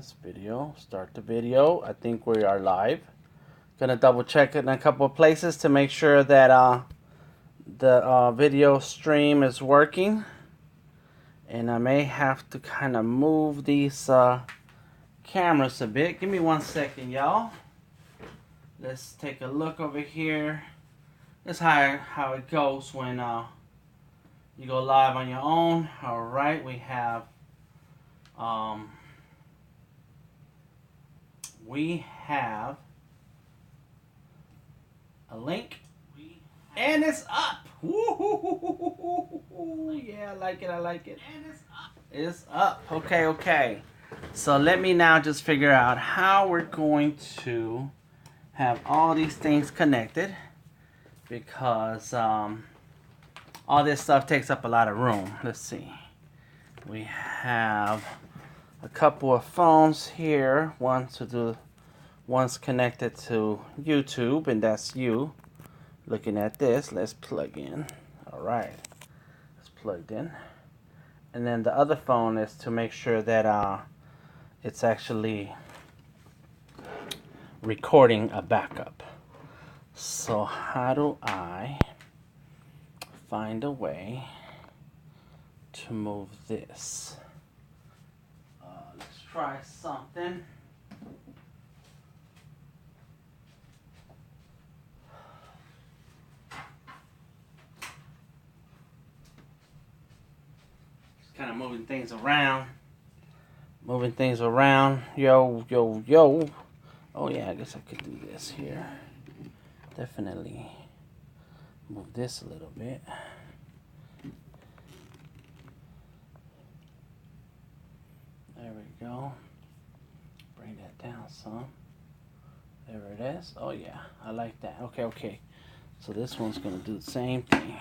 this. Video. Start the video. I think we are live. Gonna double check it in a couple of places to make sure that the video stream is working. And I may have to kind of move these cameras a bit. Give me 1 second, y'all. Let's take a look over here. That's how it goes when you go live on your own. All right, we have a link, and it's up. Woo-hoo-hoo-hoo-hoo-hoo. Yeah, I like it. I like it. And it's up. It's up. Okay, okay. So let me now just figure out how we're going to have all these things connected, because all this stuff takes up a lot of room. Let's see. We have a couple of phones here. One's connected to YouTube, and that's you looking at this. Let's plug in. All right, it's plugged in. And then the other phone is to make sure that it's actually recording a backup. So how do I find a way to move this? Let's try something. Just kind of moving things around. Yo, yo, yo. Oh yeah, I guess I could do this here. Definitely move this a little bit. There we go. Bring that down some. There it is. Oh yeah, I like that. Okay, okay. So this one's gonna do the same thing.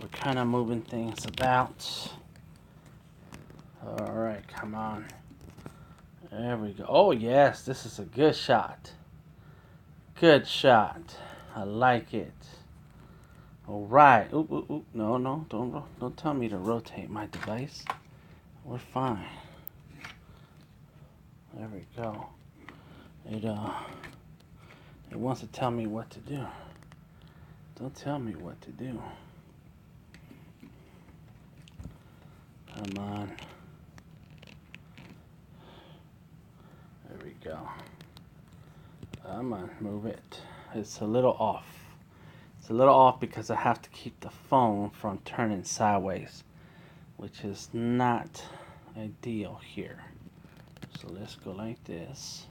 We're kind of moving things about. All right, come on. There we go. Oh yes, this is a good shot. Good shot. I like it. All right. Oop, oop, oop. No, no, don't tell me to rotate my device. We're fine. There we go. It wants to tell me what to do. Don't tell me what to do. Come on. There we go. Come on, move it. It's a little off. It's a little off because I have to keep the phone from turning sideways, which is not ideal here. So let's go like this.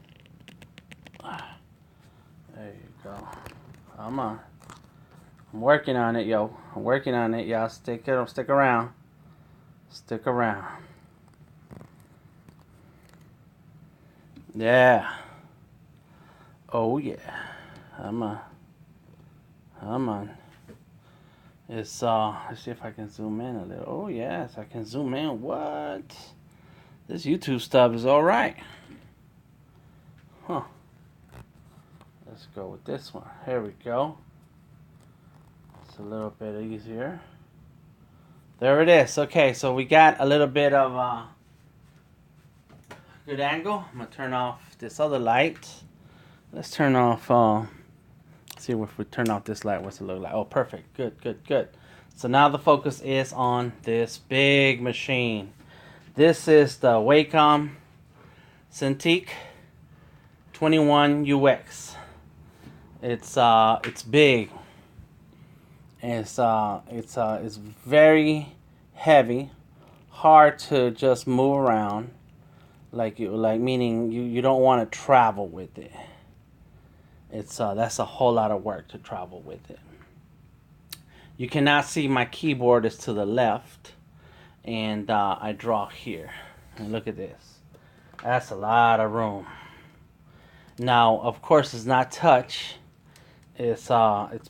There you go. Come on. I'm working on it, yo. I'm working on it, y'all. Stick around. Stick around. Yeah. Oh yeah. Come on. Come on. It's let's see if I can zoom in a little. Oh yes, I can zoom in. What? This YouTube stuff is all right. Huh. Let's go with this one. Here we go. It's a little bit easier. There it is. Okay, so we got a little bit of good angle. I'm gonna turn off this other light. Let's turn off. See if we turn off this light. What's it look like? Oh, perfect. Good, good, good. So now the focus is on this big machine. This is the Wacom Cintiq 21 UX. It's big. It's very heavy, hard to just move around. Meaning you don't want to travel with it. That's a whole lot of work to travel with it. You cannot see my keyboard is to the left, and I draw here. And look at this. That's a lot of room. Now, of course, it's not touch. It's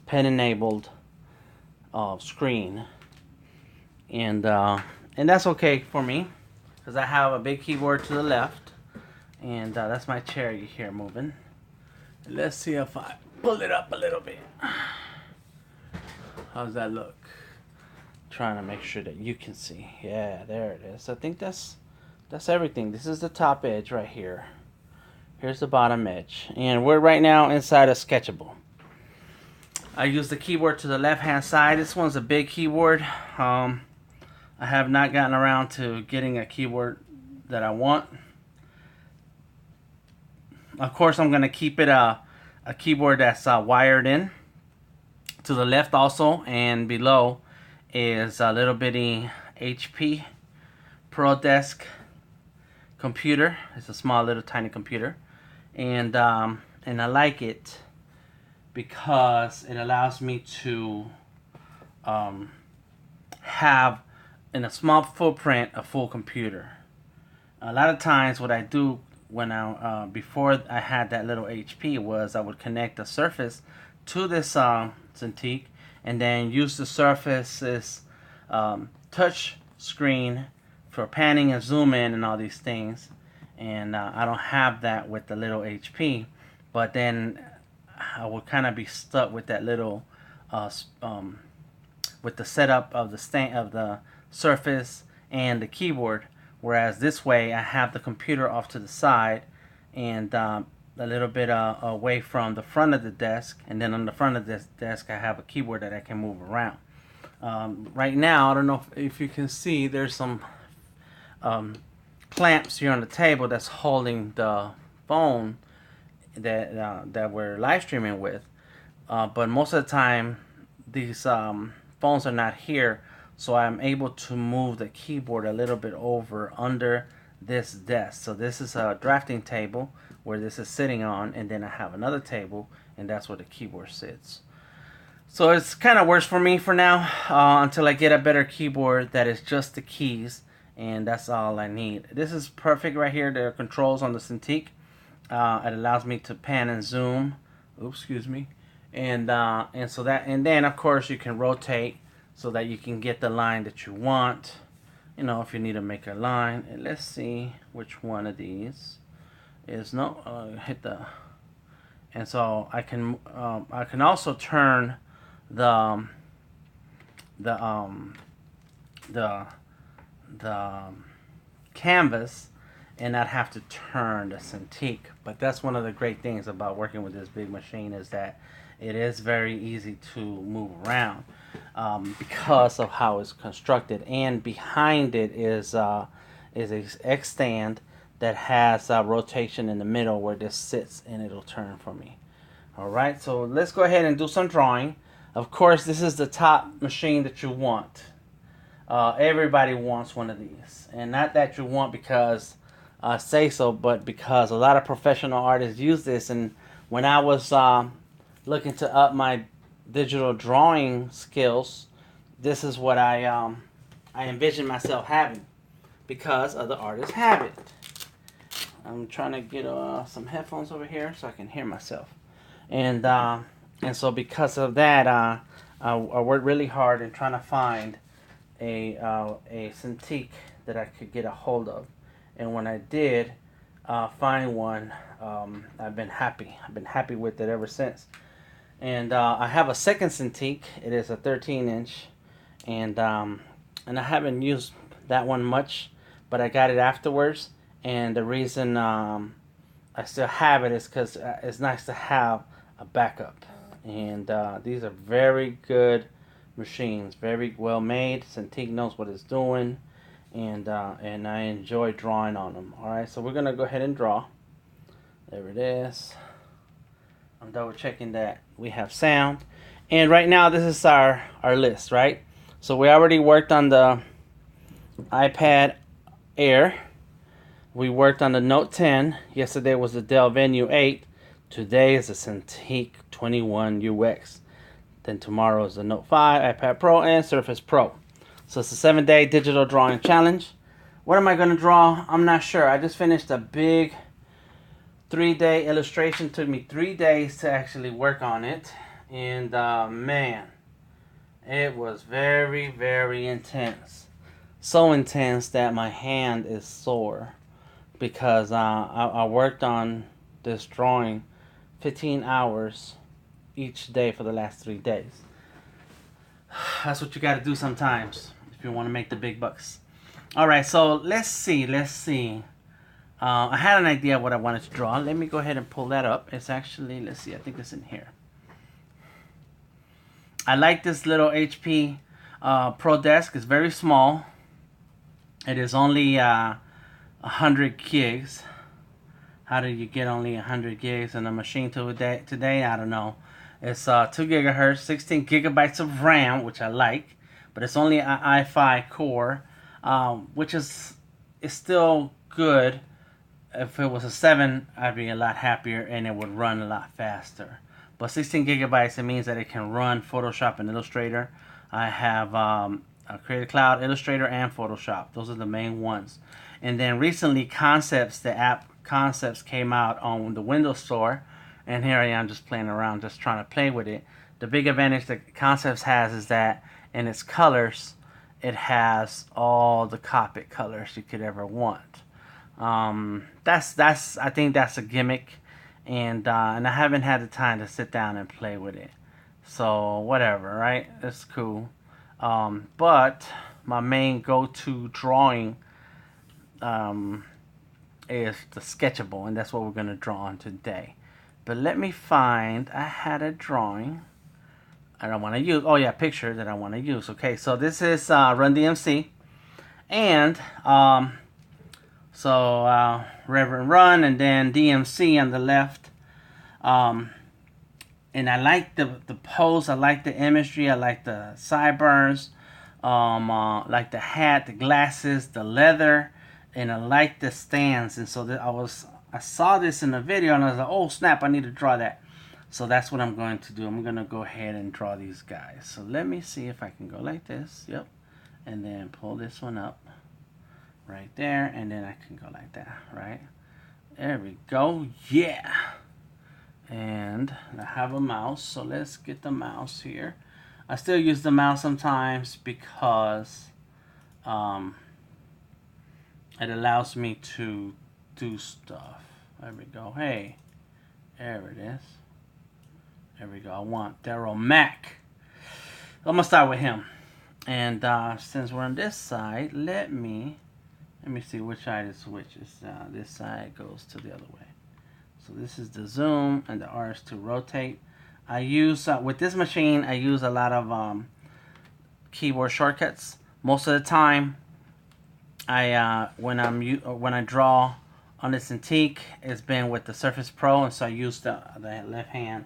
pen enabled screen, and that's okay for me because I have a big keyboard to the left, and that's my chair you hear moving. Let's see if I pull it up a little bit. How's that look? Trying to make sure that you can see. Yeah, there it is. I think that's That's everything. This is the top edge right here. Here's the bottom edge. And we're right now inside of Sketchable. I use the keyboard to the left hand side. This one's a big keyboard. I have not gotten around to getting a keyboard that I want. Of course, I'm going to keep it a keyboard that's wired in. To the left also and below is a little bitty HP ProDesk computer. It's a small little tiny computer. And I like it because it allows me to have in a small footprint a full computer. A lot of times what I do when before I had that little HP was I would connect a Surface to this Cintiq and then use the Surface's touch screen for panning and zoom in and all these things. And I don't have that with the little HP, but then I would kind of be stuck with that little with the setup of the Surface and the keyboard. Whereas this way I have the computer off to the side and a little bit away from the front of the desk, and then on the front of this desk I have a keyboard that I can move around. Right now, I don't know if you can see, there's some clamps here on the table that's holding the phone that we're live streaming with. But most of the time, these phones are not here, so I'm able to move the keyboard a little bit over under this desk. So this is a drafting table where this is sitting on, and then I have another table, and that's where the keyboard sits. So it's kind of works for me for now until I get a better keyboard that is just the keys, and that's all I need. This is perfect right here. There are controls on the Cintiq. It allows me to pan and zoom. Oops, excuse me. And so that, and then of course you can rotate so that you can get the line that you want. You know, if you need to make a line. And let's see which one of these is hit the. And so I can also turn the canvas and not have to turn the Cintiq. But that's one of the great things about working with this big machine, is that it is very easy to move around because of how it's constructed. And behind it is a X stand that has rotation in the middle where this sits, and it'll turn for me. Alright, so let's go ahead and do some drawing. Of course, this is the top machine that you want. Everybody wants one of these. And not that you want because I say so, but because a lot of professional artists use this. And when I was looking to up my digital drawing skills, this is what I envisioned myself having, because other artists have it. I'm trying to get some headphones over here so I can hear myself. And so because of that, I worked really hard in trying to find a Cintiq that I could get a hold of. And when I did find one, I've been happy. I've been happy with it ever since. And I have a second Cintiq. It is a 13-inch, and I haven't used that one much, but I got it afterwards. And the reason I still have it is because it's nice to have a backup. And these are very good machines, very well made. Cintiq knows what it's doing, and I enjoy drawing on them. All right, so we're gonna go ahead and draw. There it is. I'm double checking that we have sound. And right now this is our list, right? So we already worked on the iPad Air. We worked on the Note 10. Yesterday was the Dell Venue 8. Today is the Cintiq 21 UX. Then tomorrow is the Note 5, iPad Pro, and Surface Pro. So it's a 7-day digital drawing challenge. What am I going to draw? I'm not sure. I just finished a big 3-day illustration. Took me 3 days to actually work on it. And man, it was very, very intense. So intense that my hand is sore, because I worked on this drawing 15 hours each day for the last 3 days. That's what you got to do sometimes if you want to make the big bucks. All right, so let's see. I had an idea of what I wanted to draw. Let me go ahead and pull that up. It's actually, let's see, I think it's in here. I like this little HP ProDesk. It's very small. It is only 100 gigs. How do you get only 100 gigs on a machine today? I don't know. It's 2 gigahertz, 16 gigabytes of RAM, which I like, but it's only an i5 core, which is still good. If it was a 7, I'd be a lot happier and it would run a lot faster. But 16 gigabytes, it means that it can run Photoshop and Illustrator. I have Creative Cloud, Illustrator, and Photoshop. Those are the main ones. And then recently, Concepts, the app Concepts, came out on the Windows Store. And here I am just playing around, just trying to play with it. The big advantage that Concepts has is that in its colors, it has all the cockpit colors you could ever want. That's I think that's a gimmick, and I haven't had the time to sit down and play with it. So whatever, right? It's cool. But my main go-to drawing is the sketchable, and that's what we're gonna draw on today. But let me find. I had a drawing I want to use. Oh yeah, picture that I want to use. Okay, so this is Run DMC, and Reverend Run, and then DMC on the left. And I like the pose. I like the imagery. I like the sideburns. Like the hat, the glasses, the leather, and I like the stands. And so I saw this in the video, and I was like, oh snap, I need to draw that. So that's what I'm going to do. I'm going to go ahead and draw these guys. So let me see if I can go like this. Yep. And then pull this one up right there. And then I can go like that, right? There we go. Yeah. And I have a mouse. So let's get the mouse here. I still use the mouse sometimes because it allows me to do stuff. There we go. Hey. There it is. There we go. I want Daryl Mack. I'm gonna start with him, and since we're on this side, let me see which side is which. This side goes to the other way. So this is the zoom, and the R is to rotate. I use with this machine. I use a lot of keyboard shortcuts. Most of the time, when I draw on the Cintiq, it's been with the Surface Pro, and so I use the left hand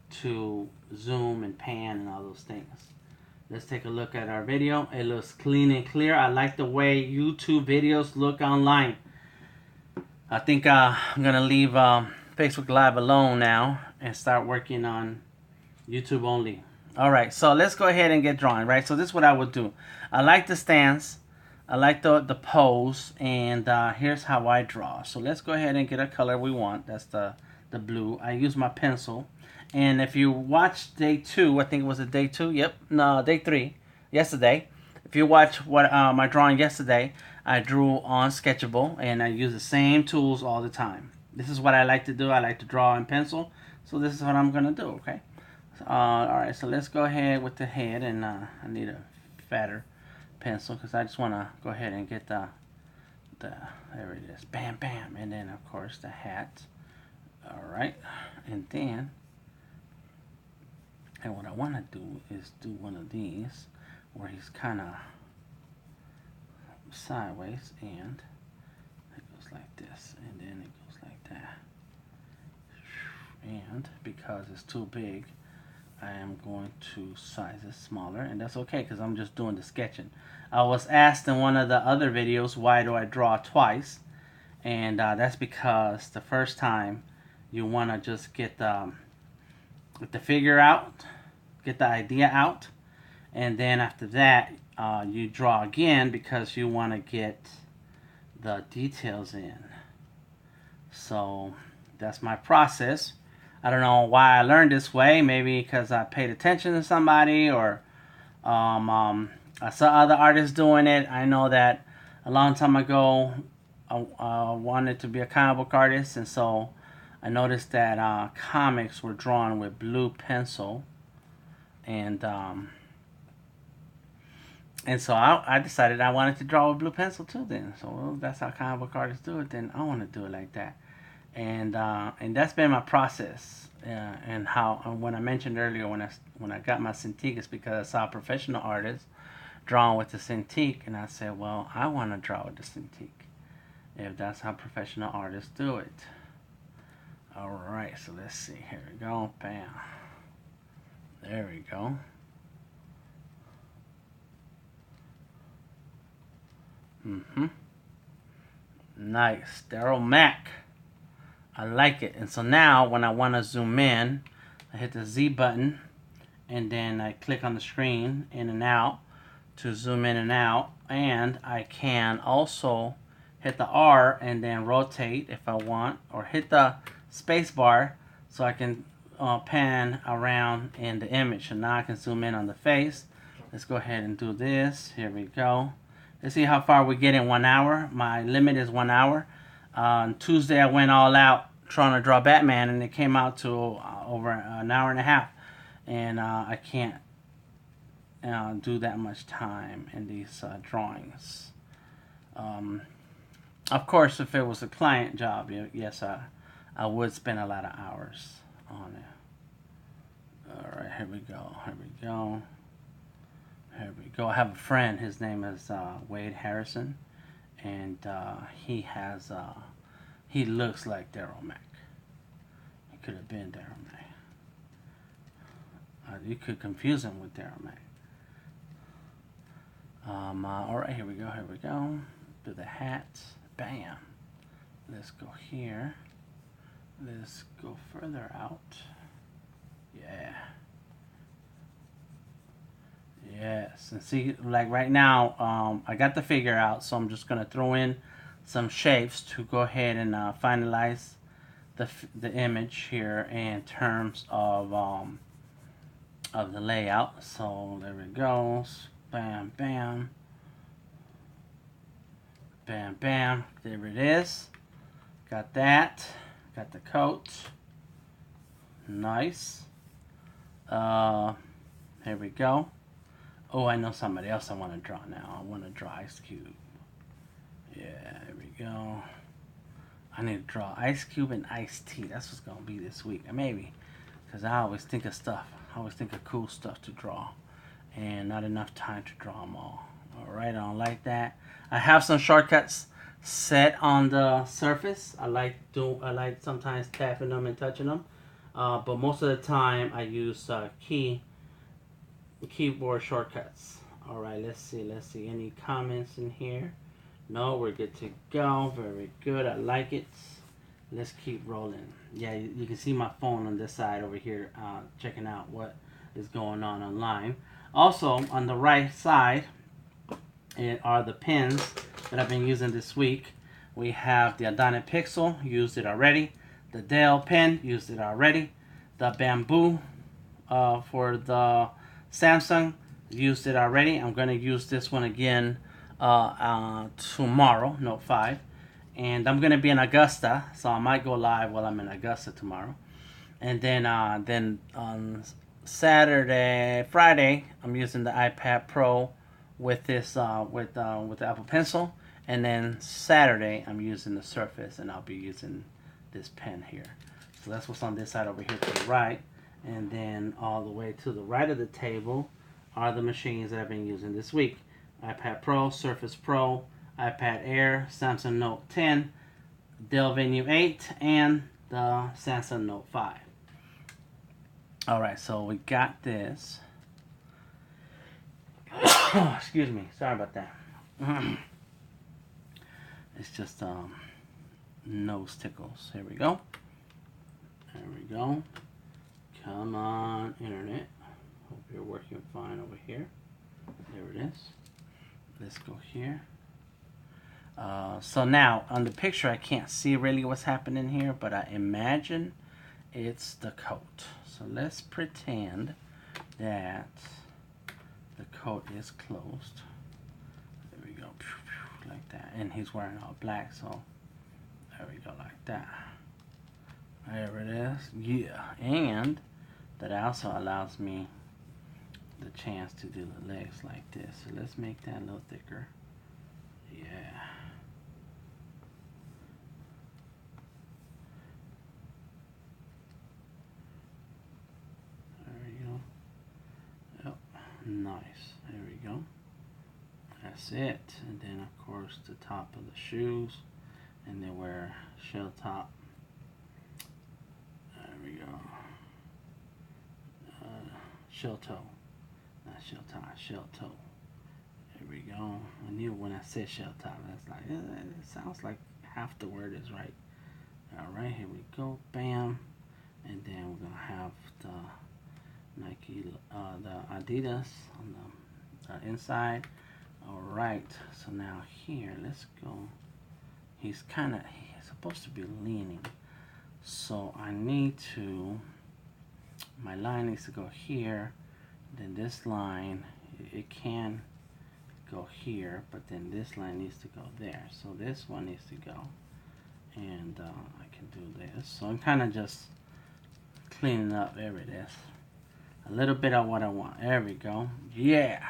to zoom and pan and all those things. Let's take a look at our video. It looks clean and clear. I like the way YouTube videos look online. I think I'm gonna leave Facebook Live alone now and start working on YouTube only. Alright, so let's go ahead and get drawing, right? So this is what I would do. I like the stance, I like the pose, and here's how I draw. So let's go ahead and get a color we want. That's the blue. I use my pencil. And if you watch day 2, I think it was a day 2. Yep, no, day 3, yesterday. If you watch what my drawing yesterday, I drew on Sketchable, and I use the same tools all the time. This is what I like to do. I like to draw in pencil, so this is what I'm gonna do. Okay. All right. So let's go ahead with the head, and I need a fatter pencil because I just want to go ahead and get the there it is. Bam, bam, and then of course the hat. All right, and then. And what I want to do is do one of these where he's kind of sideways, and it goes like this, and then it goes like that. And because it's too big, I am going to size it smaller, and that's okay because I'm just doing the sketching. I was asked in one of the other videos, why do I draw twice? And that's because the first time you want to just get the figure out, get the idea out, and then after that you draw again because you want to get the details in. So that's my process. I don't know why I learned this way. Maybe because I paid attention to somebody, or I saw other artists doing it. I know that a long time ago I wanted to be a comic book artist, and so I noticed that comics were drawn with blue pencil, and And so I decided I wanted to draw with blue pencil too. Then, so well, that's how comic book artists do it. Then I want to do it like that, and that's been my process. And how when I mentioned earlier when I got my Cintiq, it's because I saw professional artists drawing with the Cintiq, and I said, well, I want to draw with the Cintiq if that's how professional artists do it. All right, so let's see. Here we go. Bam. There we go. Nice. Daryl Mack. I like it. And so now when I want to zoom in, I hit the Z button and then I click on the screen in and out to zoom in and out. And I can also hit the R and then rotate if I want, or hit the space bar so I can pan around in the image. And now I can zoom in on the face. Let's go ahead and do this. Here we go. Let's see how far we get in 1 hour. My limit is 1 hour. On Tuesday, I went all out trying to draw Batman, and it came out to over an hour and a half. And I can't do that much time in these drawings. Of course, if it was a client job, yes, I would spend a lot of hours on it. All right, here we go. Here we go. Here we go. I have a friend. His name is Wade Harrison, and he looks like Daryl Mack. He could have been Daryl Mack. You could confuse him with Daryl Mack. All right, here we go. Here we go. Do the hats. Bam. Let's go here. Let's go further out. Yeah. Yes, and see, like right now, I got the figure out, so I'm just gonna throw in some shapes to go ahead and finalize the image here in terms of the layout. So there we go. Bam, bam, bam, bam. There it is. Got that. Got the coat. Nice. Here we go. Oh, I know somebody else I want to draw now. I want to draw Ice Cube. Yeah, there we go. I need to draw Ice Cube and Ice-T. That's what's going to be this week. Maybe. Because I always think of stuff. I always think of cool stuff to draw. And not enough time to draw them all. Alright, I don't like that. I have some shortcuts set on the surface. I like sometimes tapping them and touching them. But most of the time I use keyboard shortcuts. All right, let's see any comments in here. No, we're good to go. Very good. I like it. Let's keep rolling. Yeah, you can see my phone on this side over here, checking out what is going on online. Also on the right side are the pens that I've been using this week. We have the Adobe Pixel, used it already. The Dell pen, used it already. The Bamboo for the Samsung, used it already. I'm going to use this one again tomorrow, Note 5. And I'm going to be in Augusta, so I might go live while I'm in Augusta tomorrow. And then on Friday, I'm using the iPad Pro with this with the Apple Pencil. And then Saturday, I'm using the Surface, and I'll be using this pen here. So that's what's on this side over here to the right. And then all the way to the right of the table are the machines that I've been using this week. iPad Pro, Surface Pro, iPad Air, Samsung Note 10, Dell Venue 8, and the Samsung Note 5. Alright, so we got this. Excuse me, sorry about that. It's just nose tickles. Here we go. There we go. Come on, internet. Hope you're working fine over here. There it is. Let's go here. So now, on the picture, I can't see really what's happening here, but I imagine it's the coat. So let's pretend that the coat is closed. There we go. Like that. And he's wearing all black, so there we go, like that. There it is. Yeah. And that also allows me the chance to do the legs like this. So let's make that a little thicker. Yeah. There we go. Yep. Nice. There we go. That's it. And then of course the top of the shoes, and then wear shell top. There we go. Shell toe. Not shell tie, shell toe. There we go. I knew when I said shell top, that's like, it sounds like half the word is right. Alright, here we go. Bam. And then we're gonna have the Nike, the Adidas on the inside. Alright, so now here, let's go. He's supposed to be leaning. So I need to, my line needs to go here. Then this line, it can go here, but then this line needs to go there. So this one needs to go. And I can do this. So I'm kind of just cleaning up. There it is. A little bit of what I want. There we go. Yeah.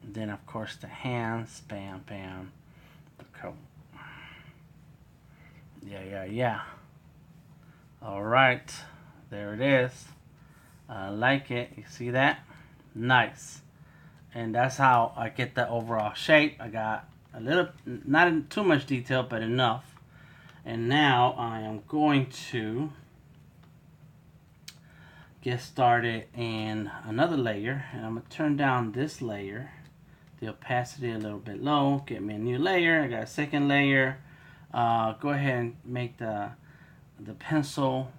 And then of course the hands. Bam, bam. The coat. Yeah. All right. There it is. I like it. You see that? Nice. And that's how I get the overall shape. I got a little, not in too much detail, but enough. And now I am going to get started in another layer. And I'm going to turn down this layer, the opacity a little bit low. Get me a new layer. I got a second layer. Go ahead and make the pencil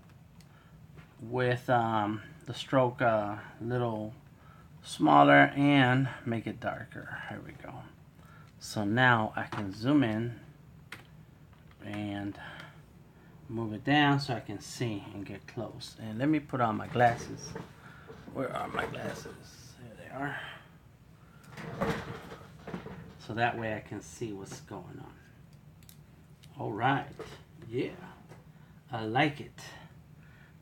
with the stroke a little smaller and make it darker. Here we go. So now I can zoom in and move it down so I can see and get close. And let me put on my glasses. Where are my glasses? There they are. So that way I can see what's going on. All right. Yeah. I like it.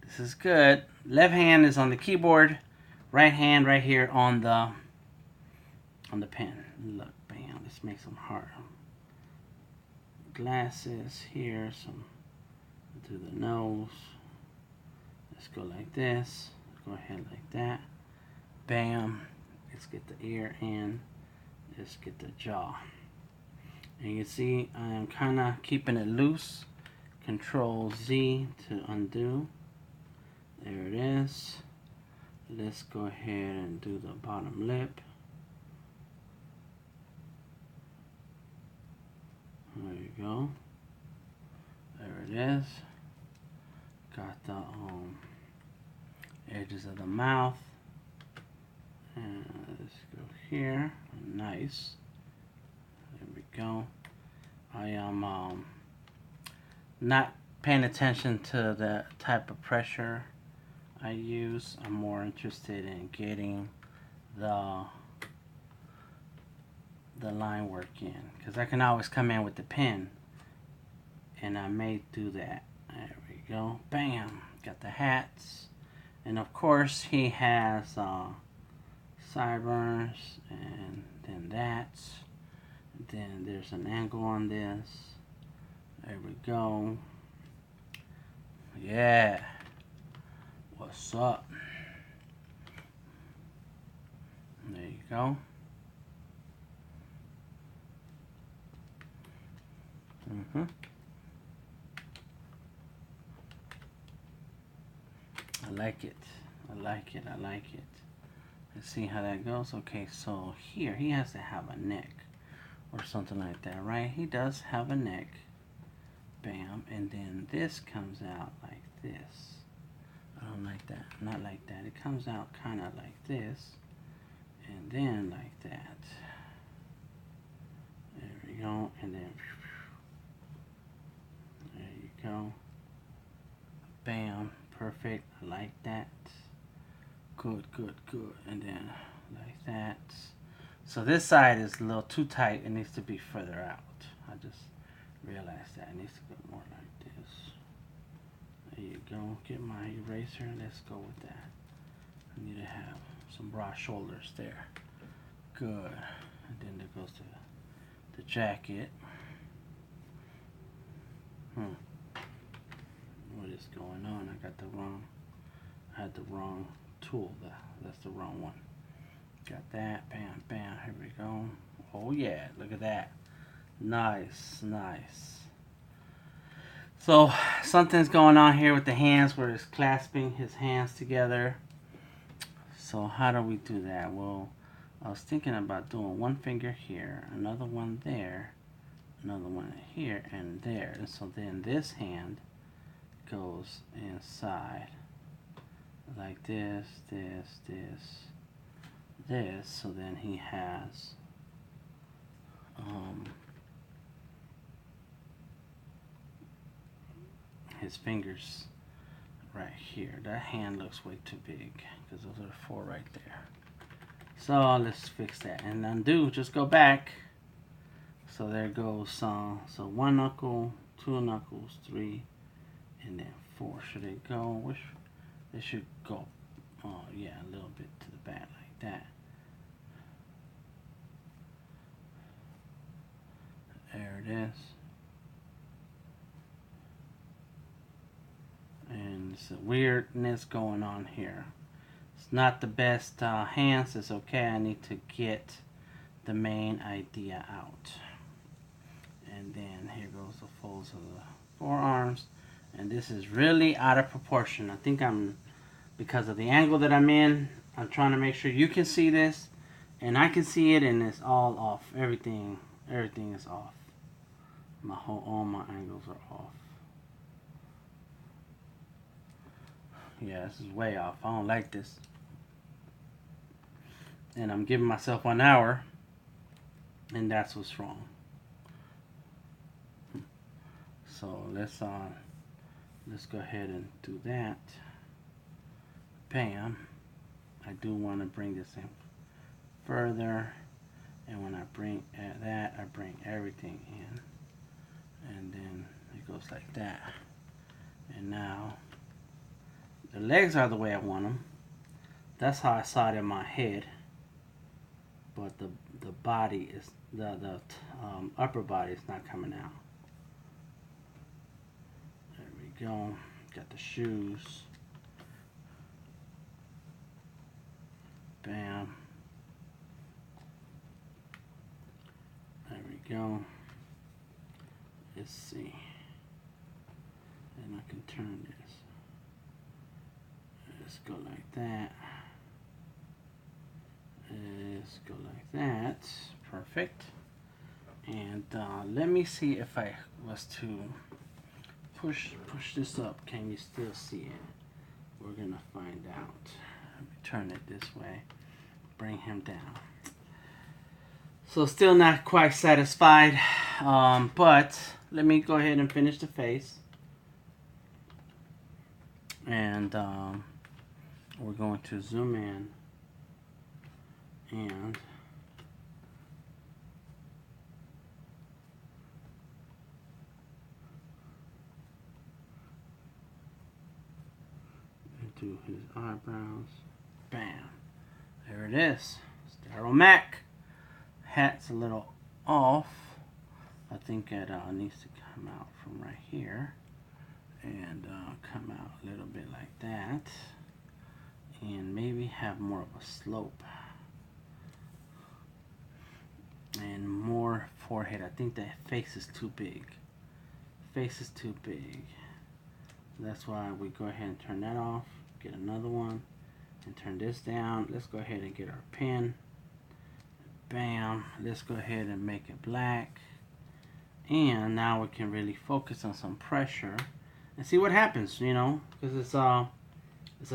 This is good. Left hand is on the keyboard. Right hand right here on the pen. Look, bam. Let's make some heart. Glasses here. Some do the nose. Let's go like this. Go ahead like that. Bam. Let's get the ear in. Let's get the jaw. And you see I am kind of keeping it loose. Control Z to undo. There it is. Let's go ahead and do the bottom lip. There you go. There it is. Got the edges of the mouth. And let's go here. Nice. There we go. I am not paying attention to the type of pressure I use. I'm more interested in getting the line work in, because I can always come in with the pen, and I may do that. There we go. Bam. Got the hats, and of course he has sideburns, and then that. Then there's an angle on this. There we go. Yeah. What's up? There you go. I like it. I like it. I like it. Let's see how that goes. Okay, so here he has to have a neck or something like that, right? He does have a neck. Bam. And then this comes out like this. I don't like that. Not like that. It comes out kind of like this. And then like that. There we go. And then there you go. Bam. Perfect. I like that. Good, good, good. And then like that. So this side is a little too tight. It needs to be further out. I just realized that. It needs to go more like this. There you go. Get my eraser. Let's go with that. I need to have some broad shoulders there. Good. And then there goes the jacket. What is going on? I had the wrong tool. That's the wrong one. Got that. Bam, bam. Here we go. Oh yeah, look at that. Nice, nice. So something's going on here with the hands where it's clasping his hands together. So how do we do that? Well, I was thinking about doing one finger here, another one there, another one here and there. And so then this hand goes inside like this, this, this, this. So then he has his fingers right here. That hand looks way too big because those are 4 right there. So let's fix that and undo. Just go back. So there goes so 1 knuckle, 2 knuckles, 3, and then 4. Should it go? Which it should go? Oh yeah, a little bit to the back like that. There it is. And it's a weirdness going on here. It's not the best hands. It's okay. I need to get the main idea out. And then here goes the folds of the forearms. And this is really out of proportion. I think because of the angle that I'm in, I'm trying to make sure you can see this. And I can see it, and it's all off. Everything is off. All my angles are off. Yeah, this is way off. I don't like this. And I'm giving myself 1 hour, and that's what's wrong. So let's go ahead and do that. Bam. I do want to bring this in further, and when I bring that, I bring everything in, and then it goes like that. And now the legs are the way I want them. That's how I saw it in my head. But the body is the upper body is not coming out. There we go. Got the shoes. Bam. There we go. Let's see. And I can turn this. Let's go like that. Let's go like that. Perfect. And let me see if I was to push this up. Can you still see it? We're gonna find out. Let me turn it this way. Bring him down. So still not quite satisfied, but let me go ahead and finish the face. And we're going to zoom in and do his eyebrows. Bam. There it is. Stereo Mac. Hat's a little off. I think it needs to come out from right here and come out a little bit like that, and maybe have more of a slope and more forehead. I think the face is too big. Face is too big. That's why we go ahead and turn that off. Get another one and turn this down. Let's go ahead and get our pen. Bam. Let's go ahead and make it black. And now we can really focus on some pressure and see what happens, you know, because it's a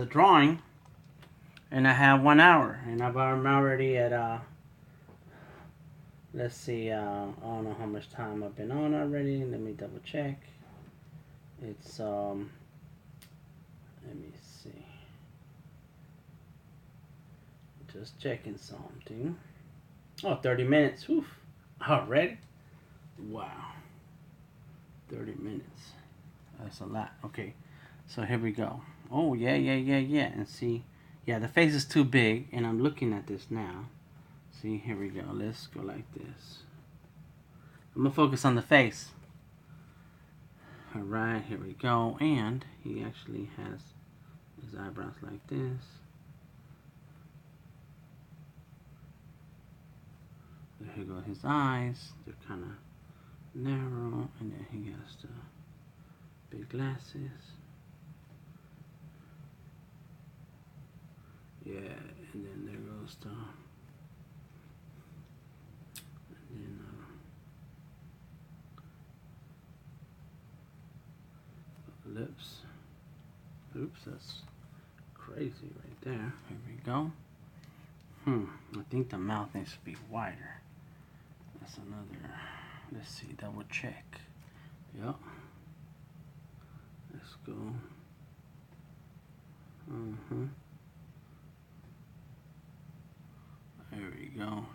drawing, and I have 1 hour, and I'm already at let's see, I don't know how much time I've been on already. Let me double check. It's let me see, just checking something. Oh, 30 minutes. Oof. Already? Wow. 30 minutes. That's a lot. Okay. So here we go. Oh, yeah. And see, Yeah, the face is too big, and I'm looking at this now. See, here we go. Let's go like this. I'm gonna focus on the face. All right, here we go. And he actually has his eyebrows like this. Here go his eyes. They're kind of narrow, and then he has the big glasses. Yeah, and then there goes the lips. Oops, that's crazy right there. Here we go. I think the mouth needs to be wider. That's another. Let's see, double check. Yep. Let's go. There we go.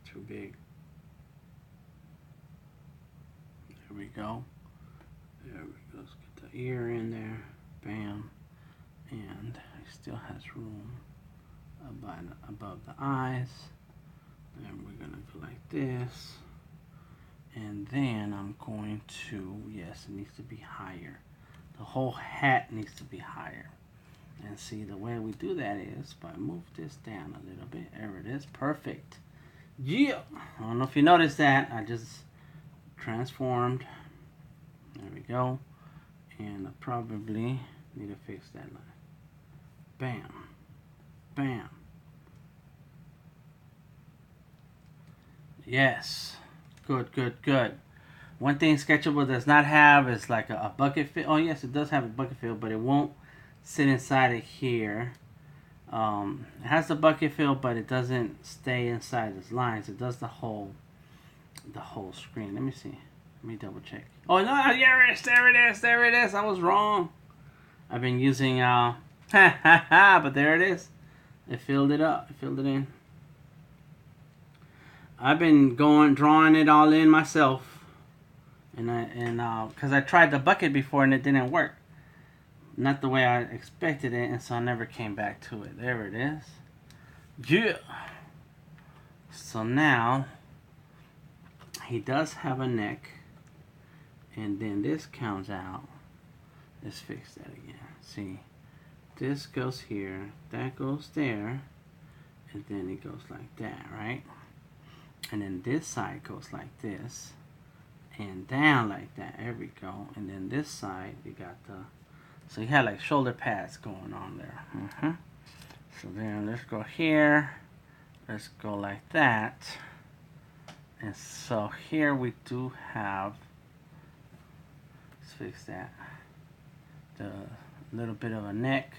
Too big. There we go. There we go. Let's get the ear in there. Bam. And he still has room above the eyes. And we're gonna go like this. And then I'm going to, yes, it needs to be higher. The whole hat needs to be higher. And see, the way we do that is by move this down a little bit. There it is. Perfect. Yeah. I don't know if you noticed that. I just transformed. There we go. And I probably need to fix that line. Bam. Bam. Yes. Good, good, good. One thing Sketchable does not have is like a bucket fill. Oh, yes, it does have a bucket fill, but it won't sit inside of here. It has the bucket fill, but it doesn't stay inside its lines. It does the whole screen. Let me see. Let me double check. Oh no! There it is! There it is! There it is! I was wrong. I've been using but there it is. It filled it up. It filled it in. I've been drawing it all in myself, and because I tried the bucket before and it didn't work. Not the way I expected it, and so I never came back to it. There it is. Yeah. So now he does have a neck, and then this comes out. Let's fix that again. See, this goes here, that goes there, and then it goes like that, right? And then this side goes like this, and down like that. There we go. And then this side, you got the. So you have like shoulder pads going on there. So then let's go here. Let's go like that. And so here we do have, let's fix that, the little bit of a neck.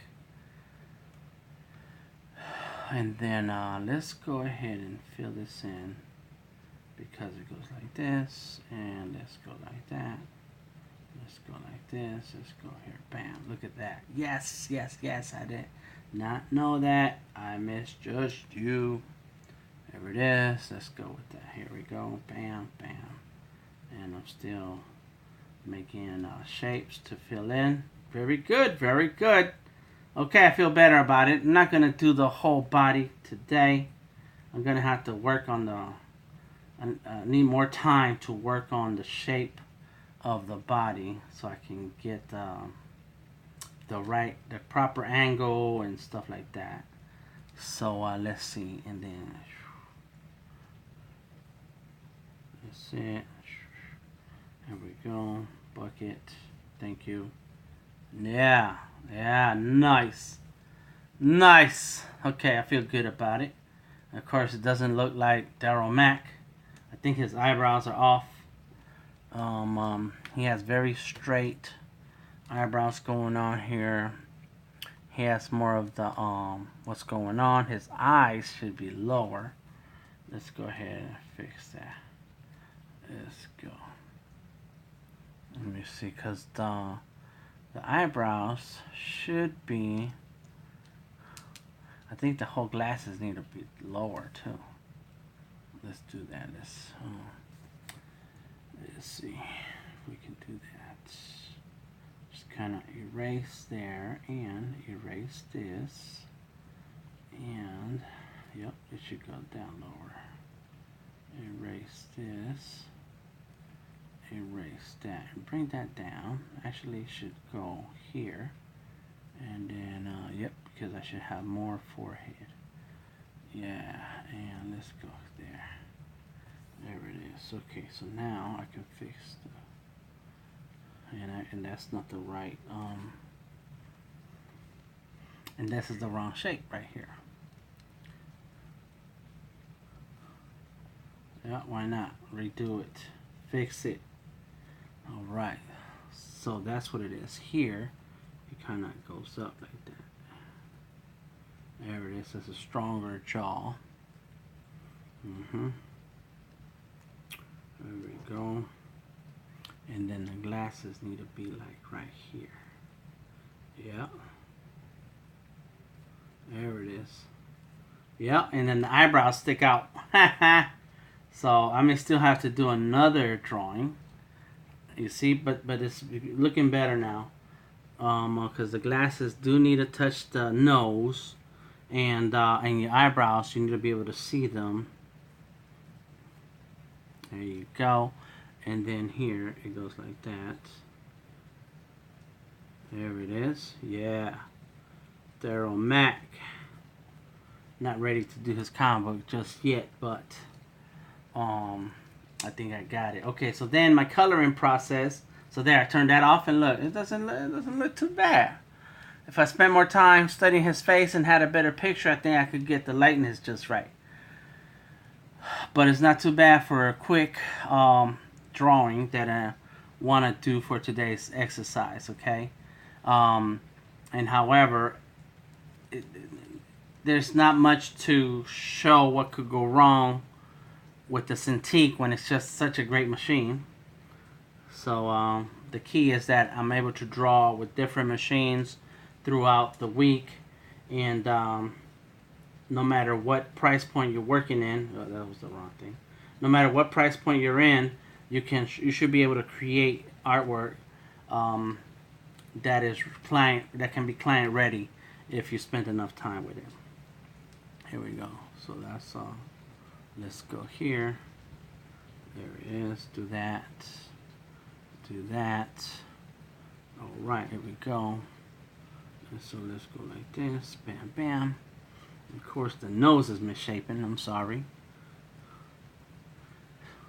And then let's go ahead and fill this in because it goes like this. And let's go like that. Let's go like this. Let's go here. Bam. Look at that. Yes, yes, yes. I did not know that. I misjudged you. There it is. Let's go with that. Here we go. Bam, bam. And I'm still making shapes to fill in. Very good. Very good. Okay, I feel better about it. I'm not going to do the whole body today. I'm going to have to work on the... I need more time to work on the shape of the body so I can get the proper angle and stuff like that. So let's see, and then that's it. There we go. Bucket. Thank you. Yeah, nice, nice. Okay, I feel good about it. Of course, it doesn't look like Daryl Mack. I think his eyebrows are off. He has very straight eyebrows going on here. He has more of the what's going on. His eyes should be lower. Let's go ahead and fix that. Let's go. Let me see, cause the eyebrows should be. I think the whole glasses need to be lower too. let's do that. Let's see if we can do that. Just kind of erase there and erase this, and yep, it should go down lower. Erase this, erase that, and bring that down. Actually, it should go here, and then yep, because I should have more forehead. Yeah, and let's go there. There it is. Okay, so now I can fix the, and that's not the right and this is the wrong shape right here. Yeah, why not? Redo it. Fix it. Alright. So that's what it is. Here, it kind of goes up like that. There it is. It's a stronger jaw. There we go. And then the glasses need to be like right here. Yeah. There it is. Yeah, and then the eyebrows stick out. So I may still have to do another drawing. You see, but it's looking better now. Because the glasses do need to touch the nose, and your eyebrows. You need to be able to see them. There you go. And then here it goes like that. There it is. Yeah. Daryl Mack. Not ready to do his comic book just yet, but I think I got it. Okay, so then my coloring process. So there, I turned that off, and look, it doesn't look too bad. If I spent more time studying his face and had a better picture, I think I could get the lightness just right. But it's not too bad for a quick drawing that I want to do for today's exercise, okay? And however, there's not much to show what could go wrong with the Cintiq when it's just such a great machine. So the key is that I'm able to draw with different machines throughout the week, and no matter what price point you're working in, oh, that was the wrong thing. No matter what price point you're in, you should be able to create artwork that can be client ready if you spend enough time with it. Here we go. So that's let's go here. There it is. Do that. Do that. All right. Here we go. And so let's go like this. Bam, bam. Of course, the nose is misshapen. I'm sorry.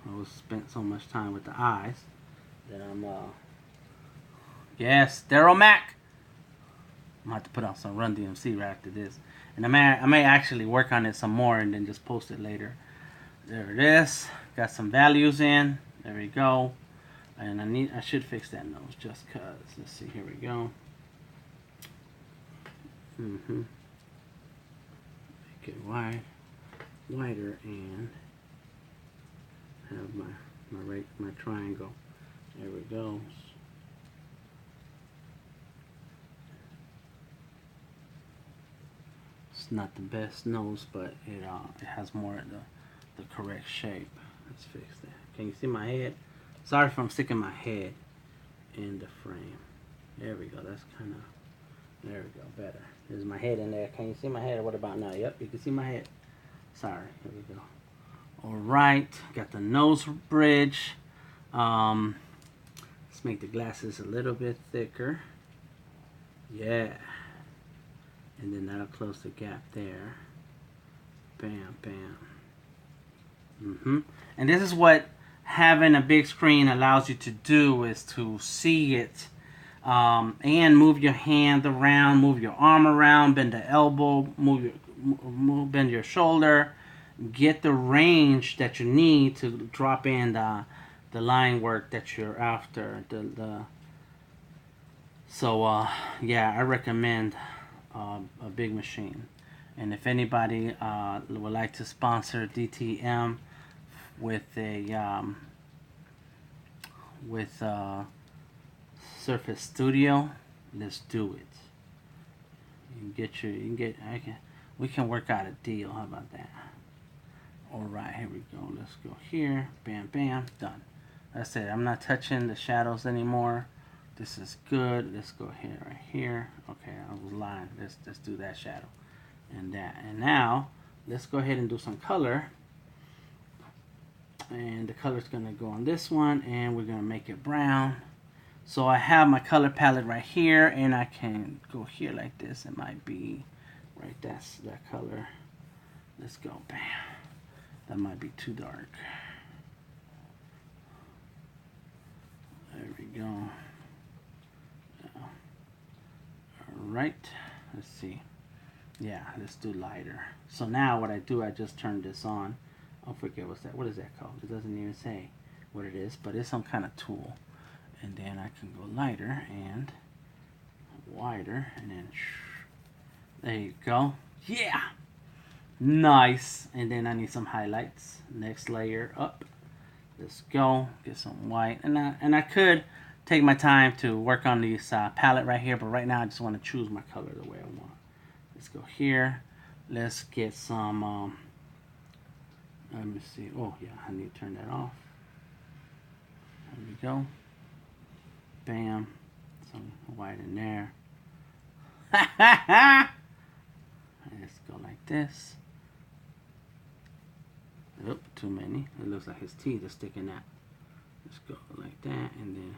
I spent so much time with the eyes that I'm yes, Daryl Mack. I'm gonna have to put out some Run DMC right after this, and I may actually work on it some more and then just post it later. There it is. Got some values in. There we go. And I should fix that nose just cause. Let's see. Here we go. Make it wider, and have my triangle. There we go. It's not the best nose, but it has more of the correct shape. Let's fix that. Can you see my head? Sorry if I'm sticking my head in the frame. There we go. That's kind of, there we go, better. There's my head in there. Can you see my head? What about now? Yep, you can see my head. Sorry. Here we go. All right, got the nose bridge. Let's make the glasses a little bit thicker. Yeah. And then that'll close the gap there. Bam, bam. And this is what having a big screen allows you to do, is to see it and move your hand around, move your arm around, bend the elbow, bend your shoulder, get the range that you need to drop in the line work that you're after. So yeah, I recommend a big machine. And if anybody would like to sponsor DTM with a Surface Studio, let's do it. We can work out a deal. How about that? All right, here we go. Let's go here. Bam, bam, done. That's it. I'm not touching the shadows anymore. This is good. Let's go here, right here. Okay, I was lying. Let's do that shadow and that. And now let's go ahead and do some color. And the color is gonna go on this one, and we're gonna make it brown. So I have my color palette right here, and I can go here like this. It might be right. That's that color. Let's go. Bam. That might be too dark. There we go. Alright, let's see. Yeah, let's do lighter. So now what I do, I just turn this on. I forget what's that. What is that called? It doesn't even say what it is, but it's some kind of tool. And then I can go lighter and wider, and then there you go. Yeah, nice. And then I need some highlights. Next layer up. Let's go get some white, and I could take my time to work on this palette right here, but right now I just want to choose my color the way I want. Let's go here. Let's get some. Let me see. Oh yeah, I need to turn that off. There we go. Bam. Some white in there. Let's go like this. Oh, too many. It looks like his teeth are sticking out. Let's go like that, and then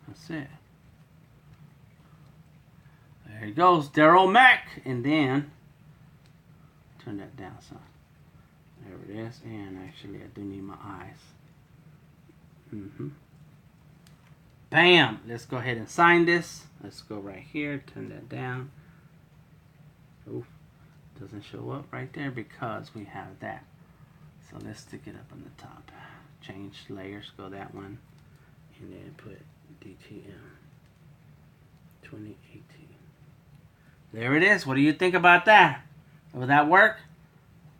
that's it. There he goes, Daryl Mack. And then turn that down some. There it is. And actually, I do need my eyes. Bam! Let's go ahead and sign this. Let's go right here. Turn that down. Oof. Doesn't show up right there because we have that. So let's stick it up on the top. Change layers. Go that one. And then put DTM 2018. There it is. What do you think about that? Will that work?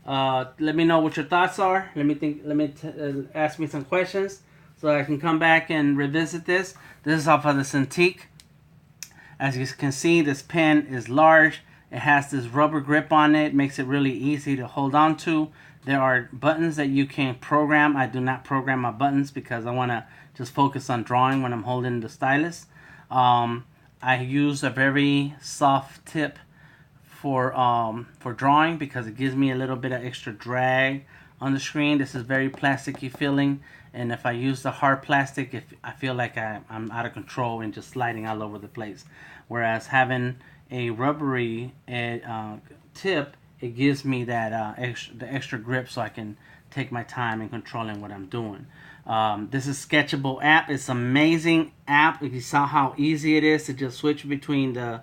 Let me know what your thoughts are. Let me ask me some questions so I can come back and revisit this. This is off of the Cintiq. As you can see, this pen is large. It has this rubber grip on it. Makes it really easy to hold on to. There are buttons that you can program. I do not program my buttons because I want to just focus on drawing when I'm holding the stylus. I use a very soft tip for drawing because it gives me a little bit of extra drag on the screen. This is very plasticky feeling, and if I use the hard plastic, I feel like I'm out of control and just sliding all over the place. Whereas having a rubbery tip, it gives me that the extra grip so I can take my time in controlling what I'm doing. This is Sketchable app. It's an amazing app. You saw how easy it is to just switch between the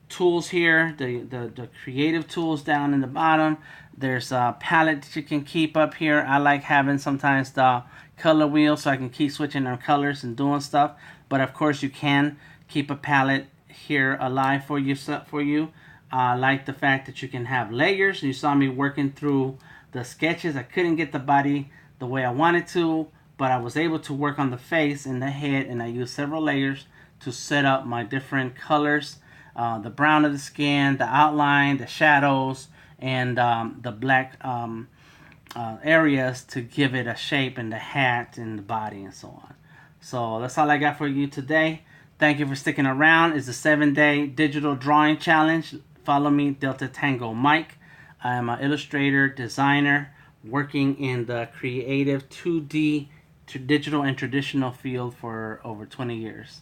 tools here, the creative tools down in the bottom. There's a palette that you can keep up here. I like having sometimes the color wheel so I can keep switching our colors and doing stuff. But of course you can keep a palette here alive for you. I like the fact that you can have layers. You saw me working through the sketches. I couldn't get the body the way I wanted to, but I was able to work on the face and the head, and I used several layers to set up my different colors, the brown of the skin, the outline, the shadows, and the black areas to give it a shape, and the hat and the body and so on. So that's all I got for you today. Thank you for sticking around. It's a 7-day digital drawing challenge. Follow me, Delta Tango Mike. I am an illustrator, designer, working in the creative 2D to digital and traditional field for over 20 years.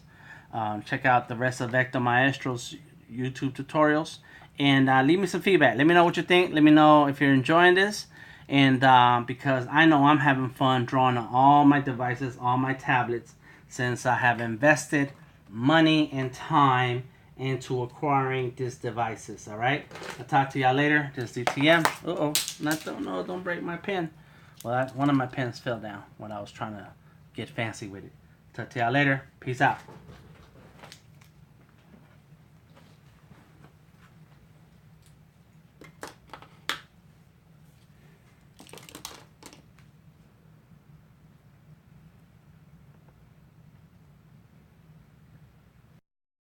Check out the rest of Vector Maestros YouTube tutorials, and leave me some feedback. Let me know what you think. Let me know if you're enjoying this, and because I know I'm having fun drawing on all my devices, all my tablets, since I have invested money and time into acquiring these devices. All right, I'll talk to y'all later. Just DTM. Don't break my pen. Well, one of my pens fell down when I was trying to get fancy with it. Talk to y'all later. Peace out.